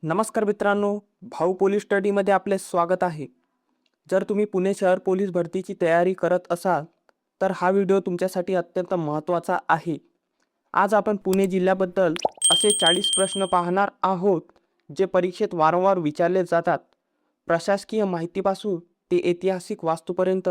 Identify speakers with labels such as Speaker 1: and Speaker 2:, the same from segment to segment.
Speaker 1: नमस्कार मित्रांनो, भाऊ पोलीस स्टडीमध्ये आपले स्वागत आहे. जर तुम्ही पुणे शहर पोलीस भरतीची तयारी करत असाल तर हा व्हिडिओ तुमच्यासाठी अत्यंत महत्त्वाचा आहे. आज आपण पुणे जिल्ह्याबद्दल असे 40 प्रश्न पाहणार आहोत जे परीक्षेत वारंवार विचारले जातात. प्रशासकीय माहितीपासून ते ऐतिहासिक वास्तूपर्यंत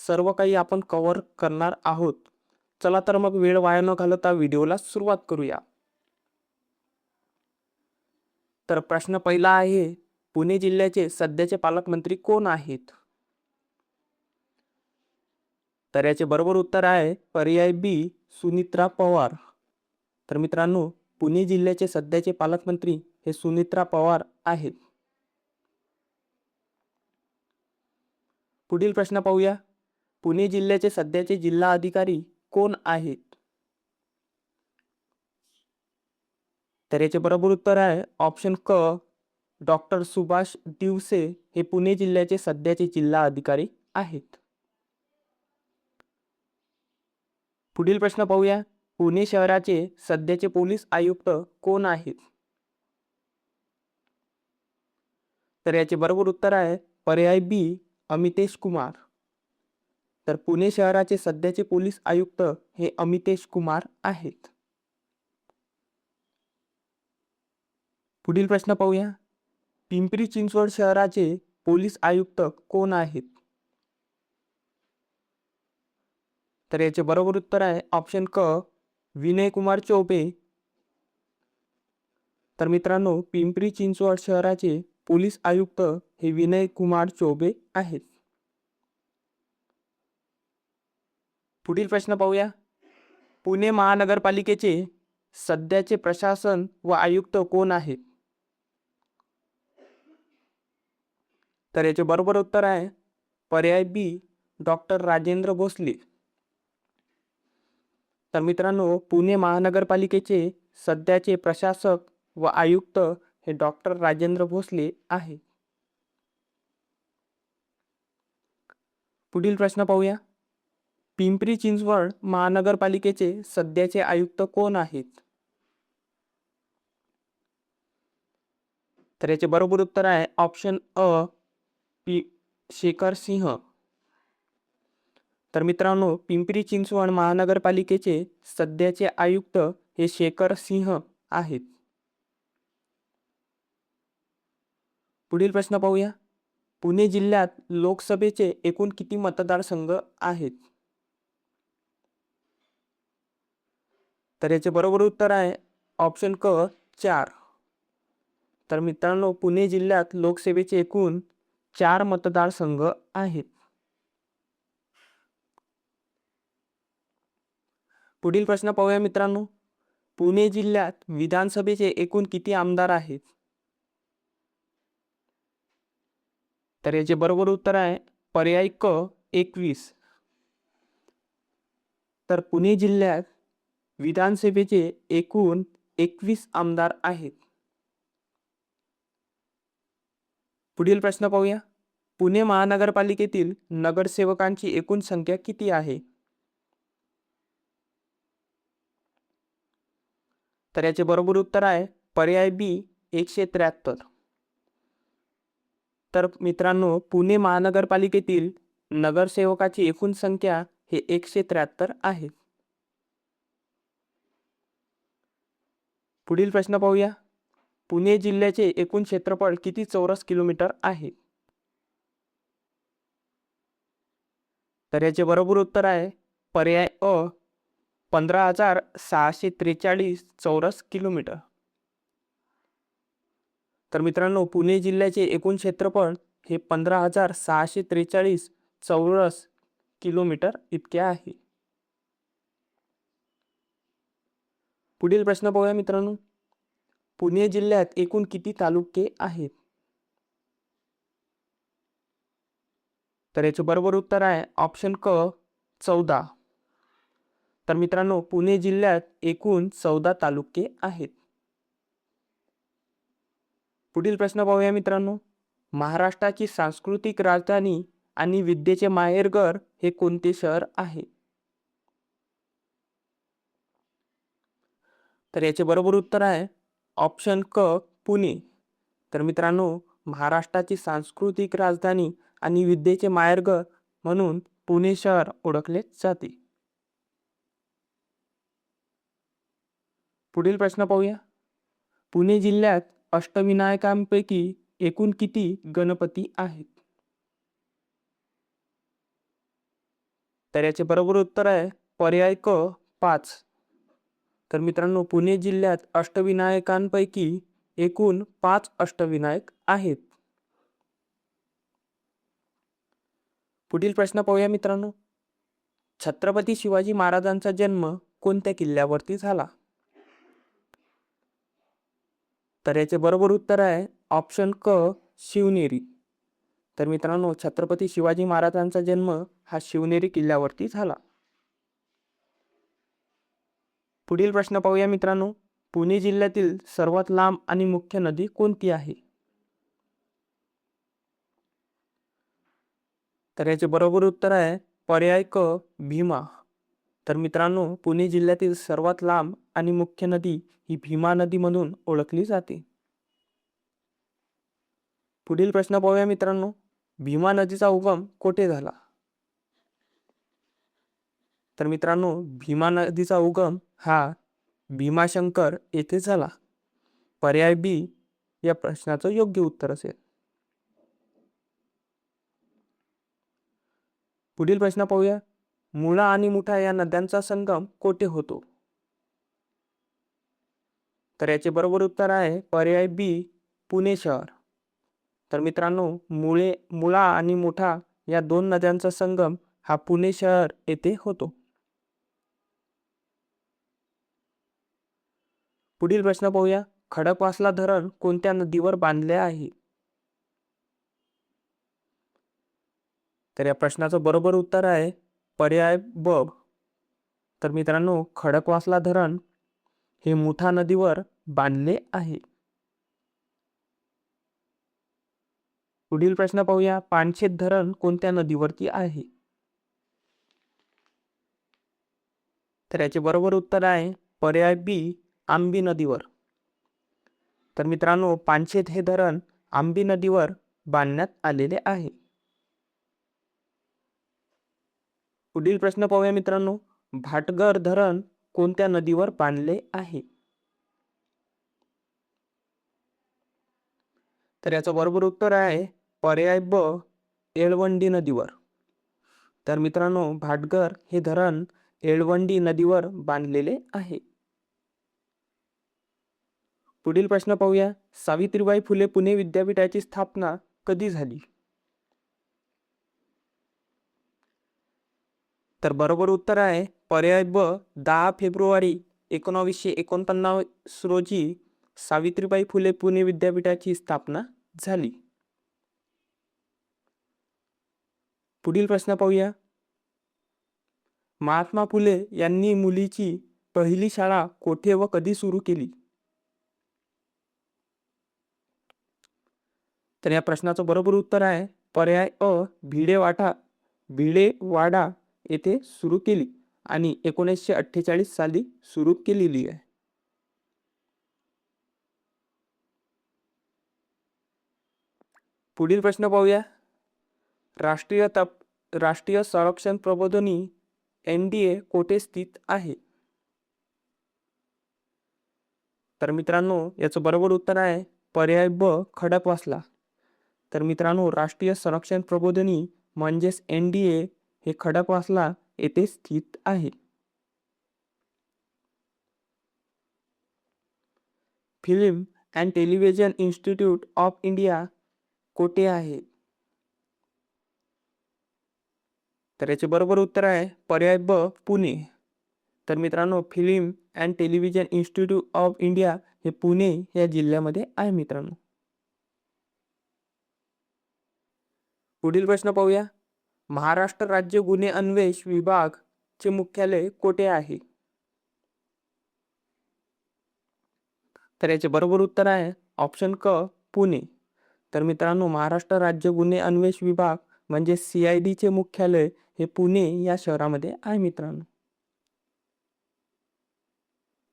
Speaker 1: सर्व काही आपण कव्हर करणार आहोत. चला तर मग वेळ वाया न घालवता व्हिडिओला सुरुवात करूया. तर प्रश्न पहिला आहे, पुणे जिल्ह्याचे सध्याचे पालकमंत्री कोण आहेत? तर याचे बरोबर उत्तर आहे पर्याय बी, सुनित्रा पवार. तर मित्रांनो, पुणे जिल्ह्याचे सध्याचे पालकमंत्री हे सुनित्रा पवार आहेत. पुढील प्रश्न पाहूया. पुणे जिल्ह्याचे सध्याचे जिल्हा अधिकारी कोण आहेत? तर याचे बरोबर उत्तर आहे ऑप्शन क, डॉक्टर सुभाष दिवसे हे पुणे जिल्ह्याचे सध्याचे जिल्हा अधिकारी आहेत. पुढील प्रश्न पाहूया. पुणे शहराचे सध्याचे पोलीस आयुक्त कोण आहेत? तर याचे बरोबर उत्तर आहे पर्याय बी, अमितेश कुमार. तर पुणे शहराचे सध्याचे पोलीस आयुक्त हे अमितेश कुमार आहेत. पुढील प्रश्न पाहूया. पिंपरी चिंचवड शहराचे पोलीस आयुक्त कोण आहेत? तर याचे बरोबर उत्तर आहे ऑप्शन क, विनय कुमार चौबे. तर मित्रांनो, पिंपरी चिंचवड शहराचे पोलीस आयुक्त हे विनय कुमार चौबे आहेत. पुढील प्रश्न पाहूया. पुणे महानगरपालिकेचे सध्याचे प्रशासन व आयुक्त कोण आहेत? तर याचे बरोबर उत्तर आहे पर्याय बी, डॉक्टर राजेंद्र भोसले. तर मित्रांनो, पुणे महानगरपालिकेचे सध्याचे प्रशासक व आयुक्त हे डॉक्टर राजेंद्र भोसले आहे. पुढील प्रश्न पाहूया. पिंपरी चिंचवड महानगरपालिकेचे सध्याचे आयुक्त कोण आहेत? तर याचे बरोबर उत्तर आहे ऑप्शन अ, पी शेखर सिंह. तर मित्रांनो, पिंपरी चिंचवड महानगरपालिकेचे सध्याचे आयुक्त हे शेखर सिंह आहेत. पुढील प्रश्न पाहूया. पुणे जिल्ह्यात लोकसभेचे एकूण किती मतदारसंघ आहेत? तर याचे बरोबर उत्तर आहे ऑप्शन क, 4. तर मित्रांनो, पुणे जिल्ह्यात लोकसभेचे एकूण 4 मतदारसंघ आहेत. पुढील प्रश्न पाहूया मित्रांनो. पुणे जिल्ह्यात विधानसभेचे एकूण किती आमदार आहेत? तर याचे बरोबर उत्तर आहे पर्याय क, 21. तर पुणे जिल्ह्यात विधानसभेचे एकूण 21 आमदार आहेत. पुढील प्रश्न पाहूया. पुणे महानगरपालिकेतील नगरसेवकांची एकूण संख्या किती आहे? तर याचे बरोबर उत्तर आहे पर्याय बी, 173. तर मित्रांनो, पुणे महानगरपालिकेतील नगरसेवकाची एकूण संख्या हे 173 आहे. पुढील प्रश्न पाहूया. पुणे जिल्ह्याचे एकूण क्षेत्रफळ किती चौरस किलोमीटर आहे? तर याचे बरोबर उत्तर आहे पर्याय अ, 15,643 चौरस किलोमीटर. तर मित्रांनो, पुणे जिल्ह्याचे एकूण क्षेत्रफळ हे 15,643 चौरस किलोमीटर इतके आहे. पुढील प्रश्न पाहूया मित्रांनो. पुणे जिल्ह्यात एकूण किती तालुके आहेत? तर याचे बरोबर उत्तर आहे ऑप्शन क, 14. तर मित्रांनो, पुणे जिल्ह्यात एकूण 14 तालुके आहेत. पुढील प्रश्न पाहूया मित्रांनो. महाराष्ट्राची सांस्कृतिक राजधानी आणि विद्येचे माहेरघर हे कोणते शहर आहे? तर याचे बरोबर उत्तर आहे ऑप्शन क, पुणे. तर मित्रांनो, महाराष्ट्राची सांस्कृतिक राजधानी आणि विद्येचे माहेरघर म्हणून पुणे शहर ओळखले जाते. पुढील प्रश्न पाहूया. पुणे जिल्ह्यात अष्टविनायकांपैकी एकूण किती गणपती आहेत? तर याचे बरोबर उत्तर आहे पर्याय क 5. तर मित्रांनो, पुणे जिल्ह्यात अष्टविनायकांपैकी एकूण 5 अष्टविनायक आहेत. पुढील प्रश्न पाहूया मित्रांनो. छत्रपती शिवाजी महाराजांचा जन्म कोणत्या किल्ल्यावरती झाला? तर याचे बरोबर उत्तर आहे ऑप्शन क शिवनेरी. तर मित्रांनो, छत्रपती शिवाजी महाराजांचा जन्म हा शिवनेरी किल्ल्यावरती झाला. पुढील प्रश्न पाहूया मित्रांनो. पुणे जिल्ह्यातील सर्वात लांब आणि मुख्य नदी कोणती आहे? तर याचे बरोबर उत्तर आहे पर्याय क भीमा. तर मित्रांनो, पुणे जिल्ह्यातील सर्वात लांब आणि मुख्य नदी ही भीमा नदी म्हणून ओळखली जाते. पुढील प्रश्न पाहूया मित्रांनो. भीमा नदीचा उगम कोठे झाला? तर मित्रांनो, भीमा नदीचा उगम हा भीमाशंकर येथे झाला. पर्याय बी या प्रश्नाचं योग्य उत्तर असेल. पुढील प्रश्न पाहूया. मुळा आणि मुठा या नद्यांचा संगम कोठे होतो? तर याचे बरोबर उत्तर आहे पर्याय बी पुणे शहर. तर मित्रांनो, मुळा आणि मुठा या 2 नद्यांचा संगम हा पुणे शहर येथे होतो. पुढील प्रश्न पाहूया. खडकवासला धरण कोणत्या नदीवर बांधले आहे? तर या प्रश्नाचं बरोबर उत्तर आहे पर्याय ब. तर मित्रांनो, खडकवासला धरण हे मुठा नदीवर बांधले आहे. पुढील प्रश्न पाहूया. पानशेत धरण कोणत्या नदीवरती आहे? तर याचे बरोबर उत्तर आहे पर्याय बी आंबी नदीवर. तर मित्रांनो, पानशेत हे धरण आंबी नदीवर बांधण्यात आलेले आहे. पुढील प्रश्न पाहूया मित्रांनो. भाटघर धरण कोणत्या नदीवर बांधले आहे? तर याचं बरोबर उत्तर आहे पर्याय ब येळवंडी नदीवर. तर मित्रांनो, भाटघर हे धरण येळवंडी नदीवर बांधलेले आहे. पुढील प्रश्न पाहूया. सावित्रीबाई फुले पुणे विद्यापीठाची स्थापना कधी झाली? तर बरोबर उत्तर आहे पर्याय ब 10 फेब्रुवारी 1949 रोजी सावित्रीबाई फुले पुणे विद्यापीठाची स्थापना झाली. पुढील प्रश्न पाहूया. महात्मा फुले यांनी मुलीची पहिली शाळा कोठे व कधी सुरू केली? तर या प्रश्नाचं बरोबर उत्तर आहे पर्याय अ भिडेवाडा येथे सुरू केली आणि 1948 साली सुरू केलेली आहे. पुढील प्रश्न पाहूया. राष्ट्रीय संरक्षण प्रबोधिनी NDA कोठे स्थित आहे? तर मित्रांनो, याचं बरोबर उत्तर आहे पर्याय ब खडकवासला. तर मित्रांनो, राष्ट्रीय संरक्षण प्रबोधिनी म्हणजेच NDA हे खडकवासला येथे स्थित आहे. Film and television institute of India कोठे आहे? तर याचे बरोबर उत्तर आहे पर्याय ब पुणे. तर मित्रांनो, film and television institute of India हे पुणे या जिल्ह्यामध्ये आहे मित्रांनो. पुढील प्रश्न पाहूया. महाराष्ट्र राज्य गुन्हे अन्वेष विभाग चे मुख्यालय कोठे आहे? तर याचे बरोबर उत्तर आहे ऑप्शन क पुणे. तर मित्रांनो, महाराष्ट्र राज्य गुन्हे अन्वेष विभाग म्हणजे CID चे मुख्यालय हे पुणे या शहरामध्ये आहे मित्रांनो.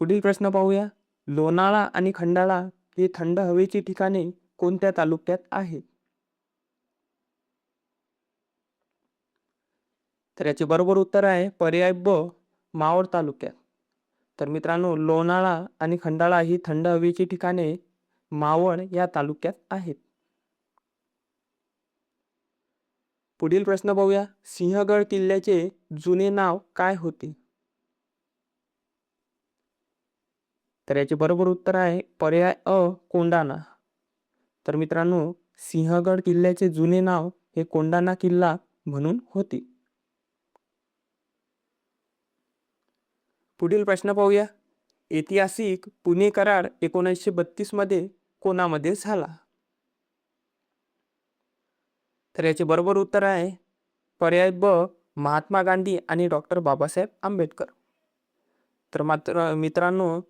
Speaker 1: पुढील प्रश्न पाहूया. लोणाळा आणि खंडाळा ही थंड हवेची ठिकाणे कोणत्या तालुक्यात आहे? तर याचे बरोबर उत्तर आहे पर्याय ब, मावळ तालुक्यात. तर मित्रांनो, लोणाळा आणि खंडाळा ही थंड हवेची ठिकाणे मावळ या तालुक्यात आहेत. पुढील प्रश्न पाहूया. सिंहगड किल्ल्याचे जुने नाव काय होते? तर याचे बरोबर उत्तर आहे पर्याय अ, कोंडाणा. तर मित्रांनो, सिंहगड किल्ल्याचे जुने नाव हे कोंडाणा किल्ला म्हणून होते. पुढील प्रश्न पाहूया. ऐतिहासिक पुणे करार 1932 मध्ये कोणामध्ये झाला? तर याचे बरोबर उत्तर आहे पर्याय ब, महात्मा गांधी आणि डॉक्टर बाबासाहेब आंबेडकर. तर मात्र मित्रांनो,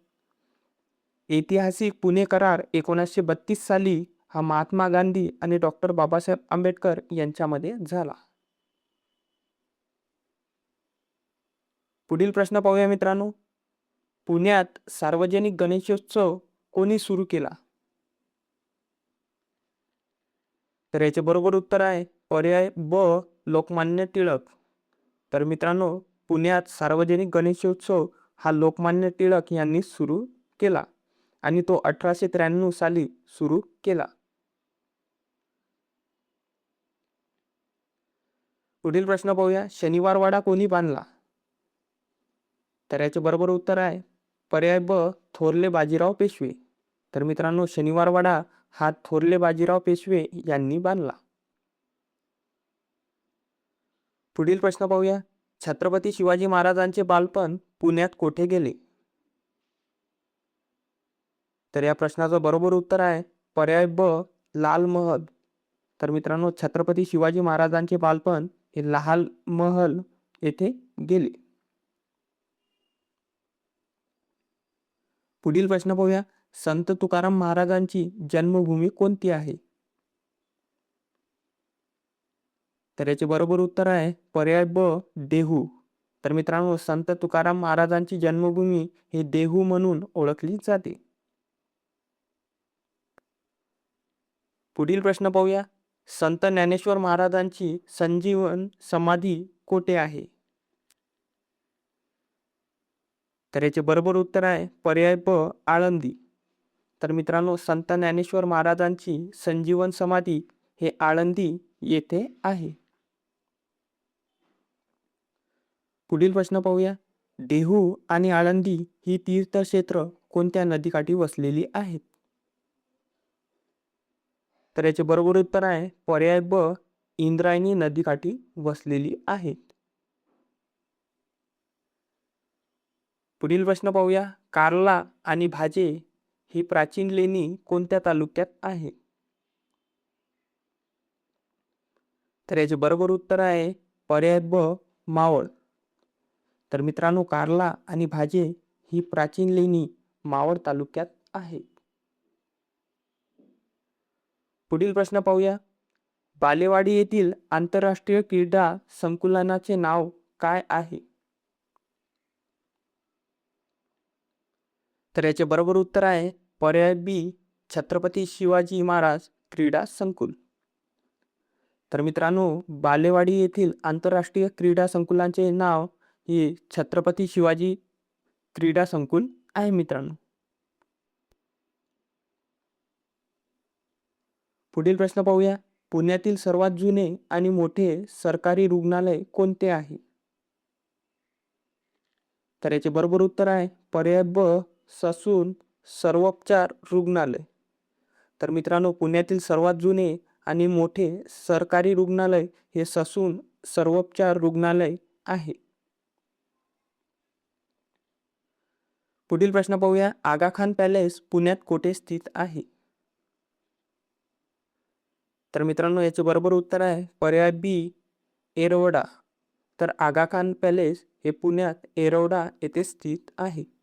Speaker 1: ऐतिहासिक पुणे करार 1932 साली हा महात्मा गांधी आणि डॉक्टर बाबासाहेब आंबेडकर यांच्यामध्ये झाला. पुढील प्रश्न पाहूया मित्रांनो. पुण्यात सार्वजनिक गणेशोत्सव कोणी सुरू केला? तर याचे बरोबर उत्तर आहे पर्याय ब, लोकमान्य टिळक. तर मित्रांनो, पुण्यात सार्वजनिक गणेशोत्सव हा लोकमान्य टिळक यांनी सुरू केला आणि तो 1893 साली सुरू केला. पुढील प्रश्न पाहूया. शनिवार वाडा कोणी बांधला? तर याचे बरोबर उत्तर आहे पर्याय ब, थोरले बाजीराव पेशवे. तर मित्रांनो, शनिवार वाडा हा थोरले बाजीराव पेशवे यांनी बांधला. पुढील प्रश्न पाहूया. छत्रपती शिवाजी महाराजांचे बालपण पुण्यात कोठे गेले? तर या प्रश्नाचं बरोबर उत्तर आहे पर्याय ब, लाल महल. तर मित्रांनो, छत्रपती शिवाजी महाराजांचे बालपण हे लाल महल येथे गेले. पुढील प्रश्न पाहूया. संत तुकाराम महाराजांची जन्मभूमी कोणती आहे? तर याचे बरोबर उत्तर आहे पर्याय ब, देहू. तर मित्रांनो, संत तुकाराम महाराजांची जन्मभूमी हे देहू म्हणून ओळखली जाते. पुढील प्रश्न पाहूया. संत ज्ञानेश्वर महाराजांची संजीवन समाधी कोठे आहे? तर याचे बरोबर उत्तर आहे पर्याय ब, आळंदी. तर मित्रांनो, संत ज्ञानेश्वर महाराजांची संजीवन समाधी हे आळंदी येथे आहे. पुढील प्रश्न पाहूया. देहू आणि आळंदी ही तीर्थक्षेत्र कोणत्या नदीकाठी वसलेली आहेत? तर याचे बरोबर उत्तर आहे पर्याय ब, इंद्रायणी नदीकाठी वसलेली आहेत. पुढील प्रश्न पाहूया. कार्ला आणि भाजे ही प्राचीन लेणी कोणत्या तालुक्यात आहे? तर याचे बरोबर उत्तर आहे पर्याय ब, मावळ. तर मित्रांनो, कार्ला आणि भाजे ही प्राचीन लेणी मावळ तालुक्यात आहे. पुढील प्रश्न पाहूया. बालेवाडी येथील आंतरराष्ट्रीय क्रीडा संकुलाचे नाव काय आहे? तर याचे बरोबर उत्तर आहे पर्याय बी, छत्रपती शिवाजी महाराज क्रीडा संकुल. तर मित्रांनो, बालेवाडी येथील आंतरराष्ट्रीय क्रीडा संकुलाचे नाव हे छत्रपती शिवाजी क्रीडा संकुल आहे मित्रांनो. पुढील प्रश्न पाहूया. पुण्यातील सर्वात जुने आणि मोठे सरकारी रुग्णालय कोणते आहे? तर याचे बरोबर उत्तर आहे पर्याय ब, ससून सर्वोपचार रुग्णालय. तर मित्रांनो, पुण्यातील सर्वात जुने आणि मोठे सरकारी रुग्णालय हे ससून सर्वोपचार रुग्णालय आहे. पुढील प्रश्न पाहूया. आगा खान पॅलेस पुण्यात कोठे स्थित आहे? तर मित्रांनो, याचे बरोबर उत्तर आहे पर्याय बी, येरवडा. तर आगा खान पॅलेस हे पुण्यात येरवडा येथे स्थित आहे.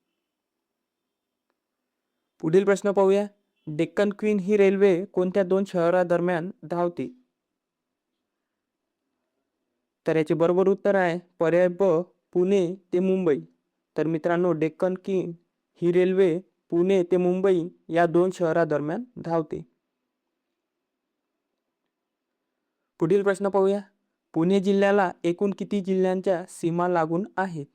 Speaker 1: पुढील प्रश्न पाहूया. डेक्कन क्वीन ही रेल्वे कोणत्या दोन शहरादरम्यान धावते? तर याचे बरोबर उत्तर आहे पर्याय ब, पुणे ते मुंबई. तर मित्रांनो, डेक्कन क्वीन ही रेल्वे पुणे ते मुंबई या दोन शहरादरम्यान धावते. पुढील प्रश्न पाहूया. पुणे जिल्ह्याला एकूण किती जिल्ह्यांच्या सीमा लागून आहेत?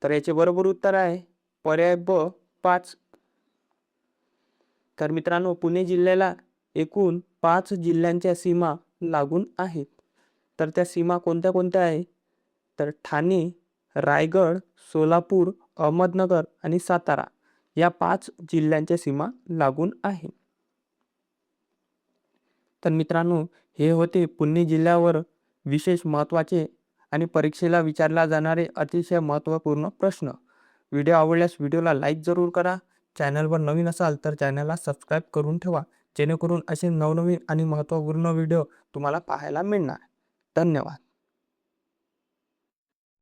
Speaker 1: तर याचे बरोबर उत्तर आहे पर्याय ब 5. तर मित्रांनो, पुणे जिल्ह्याला एकूण 5 जिल्ह्यांच्या सीमा लागून आहेत. तर त्या सीमा कोणत्या कोणत्या आहे? तर ठाणे, रायगड, सोलापूर, अहमदनगर आणि सातारा या 5 जिल्ह्यांच्या सीमा लागून आहे. तर मित्रांनो, हे होते पुणे जिल्ह्यावर विशेष महत्त्वाचे आणि परीक्षेला विचारला जाणारे अतिशय महत्त्वपूर्ण प्रश्न. व्हिडिओ आवडल्यास व्हिडिओला लाईक जरूर करा. चॅनलवर नवीन असाल तर चॅनलला सबस्क्राईब करून ठेवा, जेणेकरून असे नवनवीन आणि महत्त्वपूर्ण व्हिडिओ तुम्हाला पाहायला मिळणार. धन्यवाद.